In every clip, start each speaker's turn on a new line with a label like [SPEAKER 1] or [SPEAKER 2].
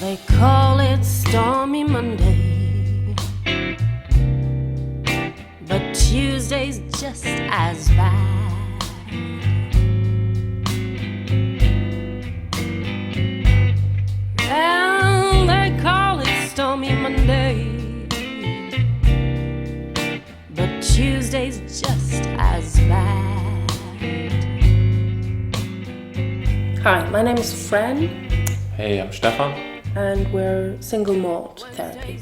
[SPEAKER 1] They call it Stormy Monday, but Tuesday's just as bad. Well, they call it Stormy Monday, but Tuesday's just as bad. Hi, my name is Fran.
[SPEAKER 2] Hey, I'm Stefan.
[SPEAKER 1] And we're Single Malt Therapy.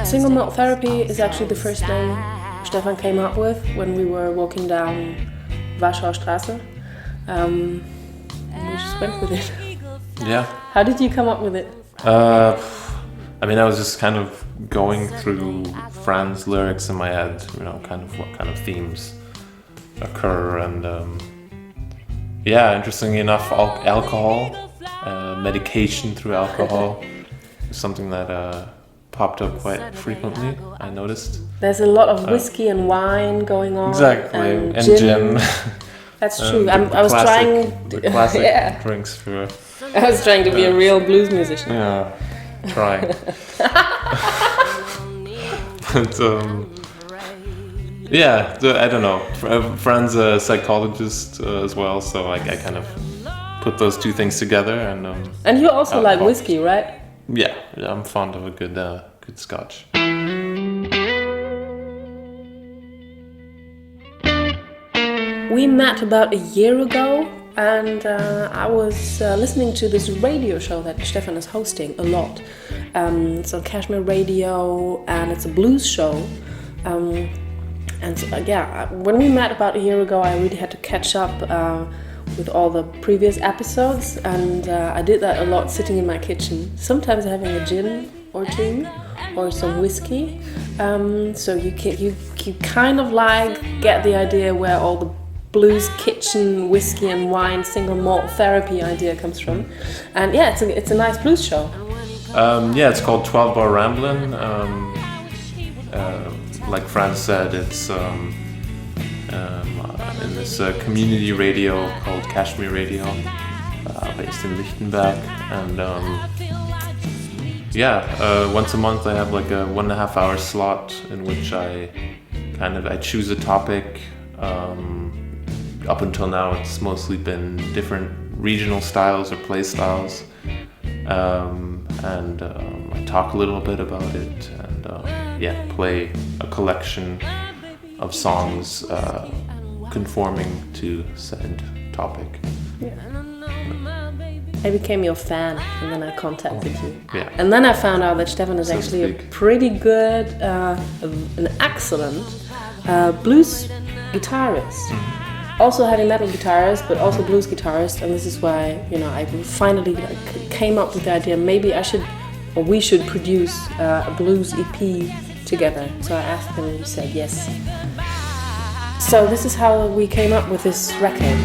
[SPEAKER 1] Single Malt Therapy is actually the first name Stefan came up with when we were walking down Warschauer Straße. We just went with it.
[SPEAKER 2] Yeah.
[SPEAKER 1] How did you come up with it?
[SPEAKER 2] I was just kind of going through Fran's lyrics in my head, kind of what kind of themes occur, and interestingly enough, alcohol, medication through alcohol is something that popped up quite frequently, I noticed.
[SPEAKER 1] There's a lot of whiskey and wine going on.
[SPEAKER 2] Exactly, and gin.
[SPEAKER 1] That's true. I was trying...
[SPEAKER 2] The classic drinks for...
[SPEAKER 1] I was trying to be a real blues musician.
[SPEAKER 2] Yeah, trying. But, I don't know. Fran's a psychologist as well, so I kind of put those two things together. And
[SPEAKER 1] you also like whiskey, right?
[SPEAKER 2] Yeah, I'm fond of a good scotch.
[SPEAKER 1] We met about a year ago, and I was listening to this radio show that Stefan is hosting a lot. It's on Kashmir Radio, and it's a blues show. And so, when we met about a year ago, I really had to catch up with all the previous episodes, and I did that a lot sitting in my kitchen, sometimes having a gin or two or some whiskey. So you kind of like get the idea where all the blues kitchen whiskey and wine single malt therapy idea comes from. And it's a nice blues show.
[SPEAKER 2] It's called 12 Bar Ramblin'. Like Fran said, it's in this community radio called Kashmir Radio, based in Lichtenberg. And once a month I have like a 1.5 hour slot in which I choose a topic. Up until now, it's mostly been different regional styles or play styles. And I talk a little bit about it, and play a collection of songs conforming to said topic.
[SPEAKER 1] Yeah. I became your fan, and then I contacted you.
[SPEAKER 2] Yeah.
[SPEAKER 1] And then I found out that Stefan is actually a pretty good, an excellent blues guitarist.
[SPEAKER 2] Mm-hmm.
[SPEAKER 1] Also heavy metal guitarist, but also blues guitarist, and this is why I finally came up with the idea maybe we should produce a blues EP together. So I asked him, and he said yes. So this is how we came up with this record.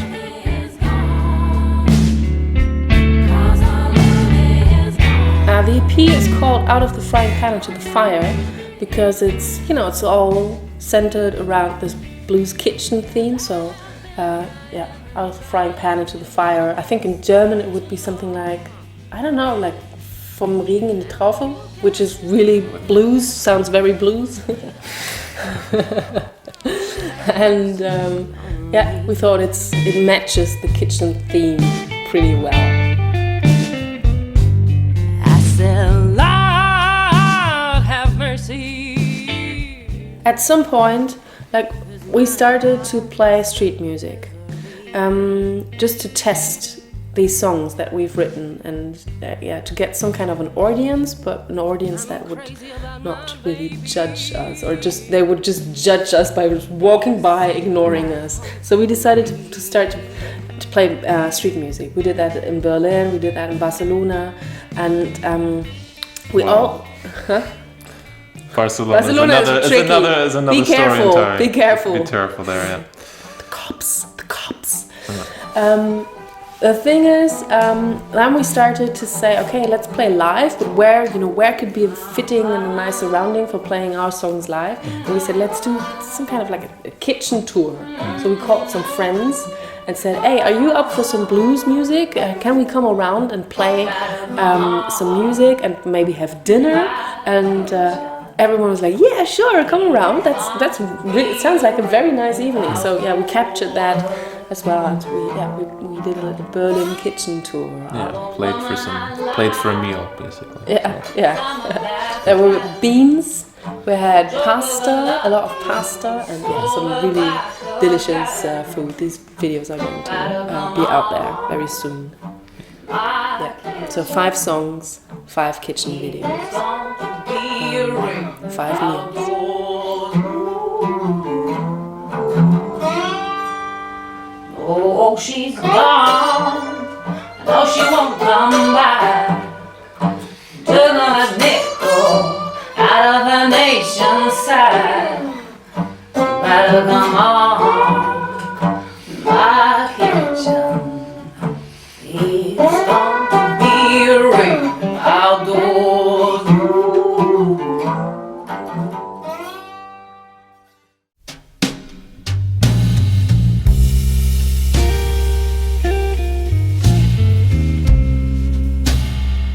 [SPEAKER 1] The EP is called Out of the Frying Pan into the Fire because it's it's all centered around this blues kitchen theme. So. Out of the frying pan into the fire. I think in German it would be something like, like vom Regen in die Traufe, which is really blues, sounds very blues. And we thought it matches the kitchen theme pretty well. I said, Lord, have mercy. At some point, we started to play street music, just to test these songs that we've written, and to get some kind of an audience, but an audience that would not really judge us, or they would just judge us by walking by, ignoring us. So we decided to start to play street music. We did that in Berlin, we did that in Barcelona, and we all... Huh?
[SPEAKER 2] Barcelona is another
[SPEAKER 1] be
[SPEAKER 2] story
[SPEAKER 1] careful,
[SPEAKER 2] entirely.
[SPEAKER 1] Be careful.
[SPEAKER 2] Be careful there, yeah.
[SPEAKER 1] The cops. The thing is, then we started to say, okay, let's play live, but where could be a fitting and a nice surrounding for playing our songs live? And we said, let's do some kind of like a kitchen tour. So we called some friends and said, hey, are you up for some blues music? Can we come around and play some music and maybe have dinner? And everyone was like, yeah, sure, come around. It sounds like a very nice evening. So yeah, we captured that as well, and we did a little Berlin kitchen tour.
[SPEAKER 2] Yeah, played for a meal basically.
[SPEAKER 1] Yeah. There were beans. We had pasta, a lot of pasta, and some really delicious food. These videos are going to be out there very soon. Yeah. So 5 songs, 5 kitchen videos, 5 meals.
[SPEAKER 3] Oh, she's gone. No, she won't come back. Took a nickel out of the nation's side. Better come on, my kitchen. It's going to be a rain outdoors.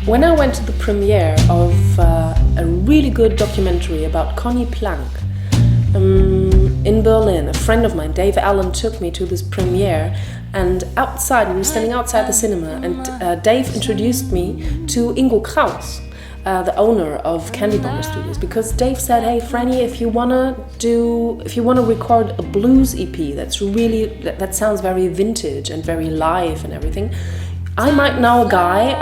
[SPEAKER 1] When I went to the premiere of a really good documentary about Conny Plank in Berlin, a friend of mine, Dave Allen, took me to this premiere, and we were standing outside the cinema, and Dave introduced me to Ingo Kraus, the owner of Candy Bomber Studios, because Dave said, hey Franny, if you wanna record a blues EP that sounds very vintage and very live and everything, I might know a guy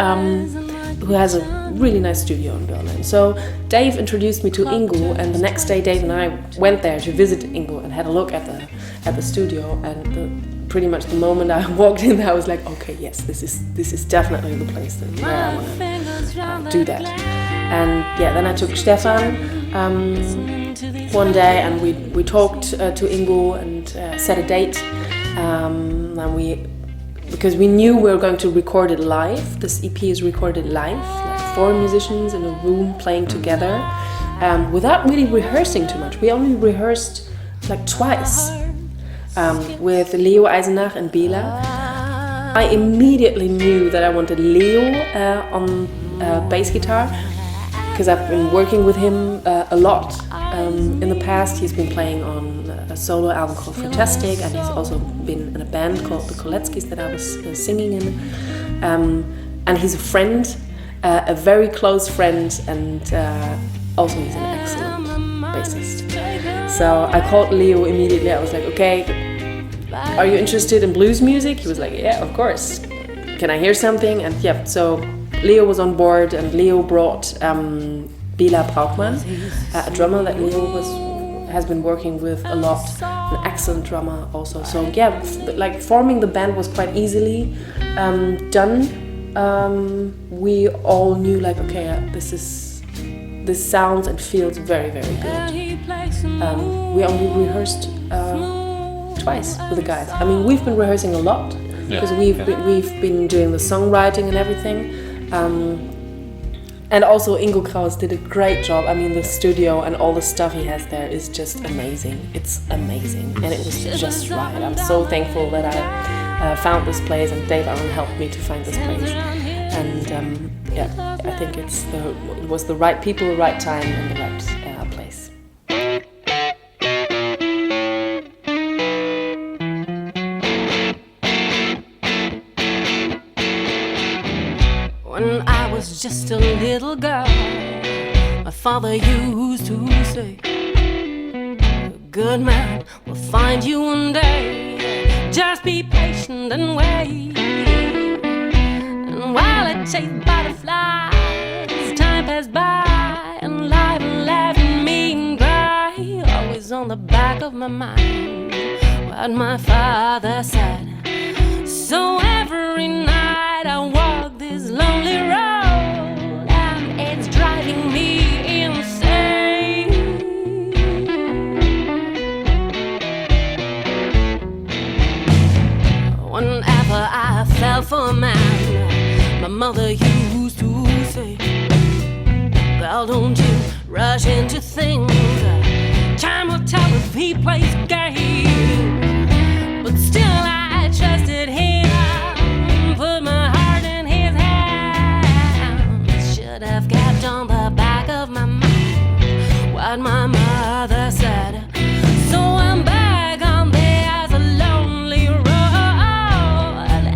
[SPEAKER 1] who has a really nice studio in Berlin. So Dave introduced me to Ingo, and the next day Dave and I went there to visit Ingo and had a look at the studio, and pretty much the moment I walked in there I was like, okay, yes, this is definitely the place where I want to do that. And yeah, then I took Stefan one day, and we talked to Ingo and set a date, and because we knew we were going to record it live. This EP is recorded live, like 4 musicians in a room playing together, without really rehearsing too much. We only rehearsed like twice with Leo Eisenach and Bela. I immediately knew that I wanted Leo on bass guitar, because I've been working with him a lot. In the past, he's been playing on a solo album called Fantastic, and he's also been in a band called the Koletzkis that I was singing in. And he's a friend, a very close friend, and also he's an excellent bassist. So I called Leo immediately. I was like, okay, are you interested in blues music? He was like, yeah, of course. Can I hear something? And yeah, so Leo was on board, and Leo brought Bela Braukmann, a drummer that Leo has been working with a lot, an excellent drummer also. So yeah, like forming the band was quite easily done. We all knew like, okay, this sounds and feels very, very good. We only rehearsed twice with the guys. I mean, we've been rehearsing a lot because we've been doing the songwriting and everything. And also Ingo Kraus did a great job. I mean, the studio and all the stuff he has there is just amazing. It's amazing, and it was just right. I'm so thankful that I found this place, and Dave Allen helped me to find this place. And yeah, I think it was the right people, the right time, and the right place.
[SPEAKER 3] When I was just a little girl, my father used to say, a good man will find you one day, just be patient and wait. And while I chase butterflies, time passed by, and life left me dry, always on the back of my mind what my father said. So every night I walk this lonely road, and it's driving me insane. Whenever I fell for a man. My mother used to say, well, don't you rush into things. Time will tell if he plays a game. But still I trusted him, put my heart in his hands. Should have kept on the back of my mind what my mother said. So I'm back on there's a lonely road, and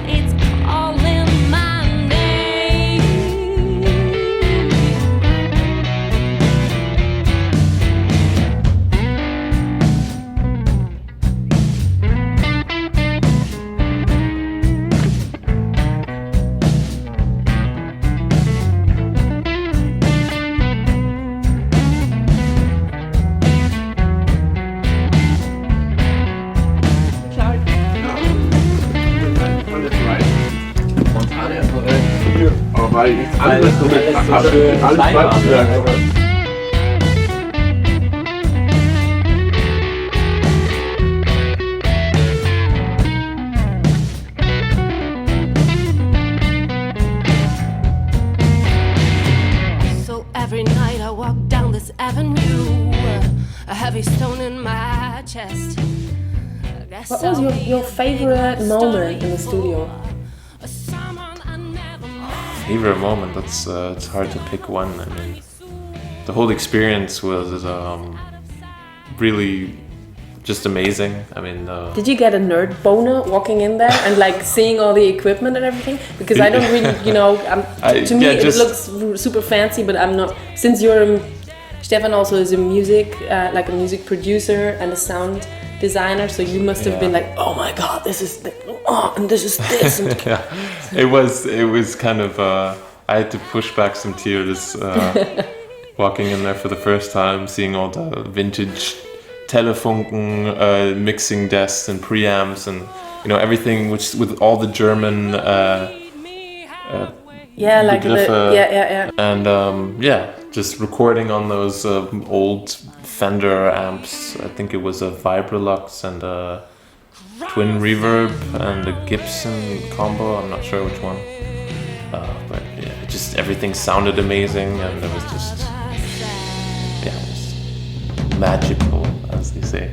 [SPEAKER 3] it's all in my name.
[SPEAKER 4] Aber weil ich alles so mit alles bleibt.
[SPEAKER 3] So every night I walk down this avenue, a heavy stone in my chest.
[SPEAKER 1] What was your favorite moment in the studio?
[SPEAKER 2] Favorite moment? That's it's hard to pick one. I mean, the whole experience was really just amazing. I mean,
[SPEAKER 1] did you get a nerd boner walking in there and like seeing all the equipment and everything? Because I don't really, to me it looks super fancy, but I'm not. Since Stefan also is a music producer and a sound designer, so you must have been like, oh my god, this is and this is this. And
[SPEAKER 2] yeah, it was kind of I had to push back some tears walking in there for the first time, seeing all the vintage Telefunken mixing desks and preamps and everything which with all the German
[SPEAKER 1] yeah.
[SPEAKER 2] And just recording on those old Fender amps. I think it was a Vibrolux and a Twin Reverb and a Gibson combo. I'm not sure which one. But yeah, just everything sounded amazing, and it was just magical, as they say.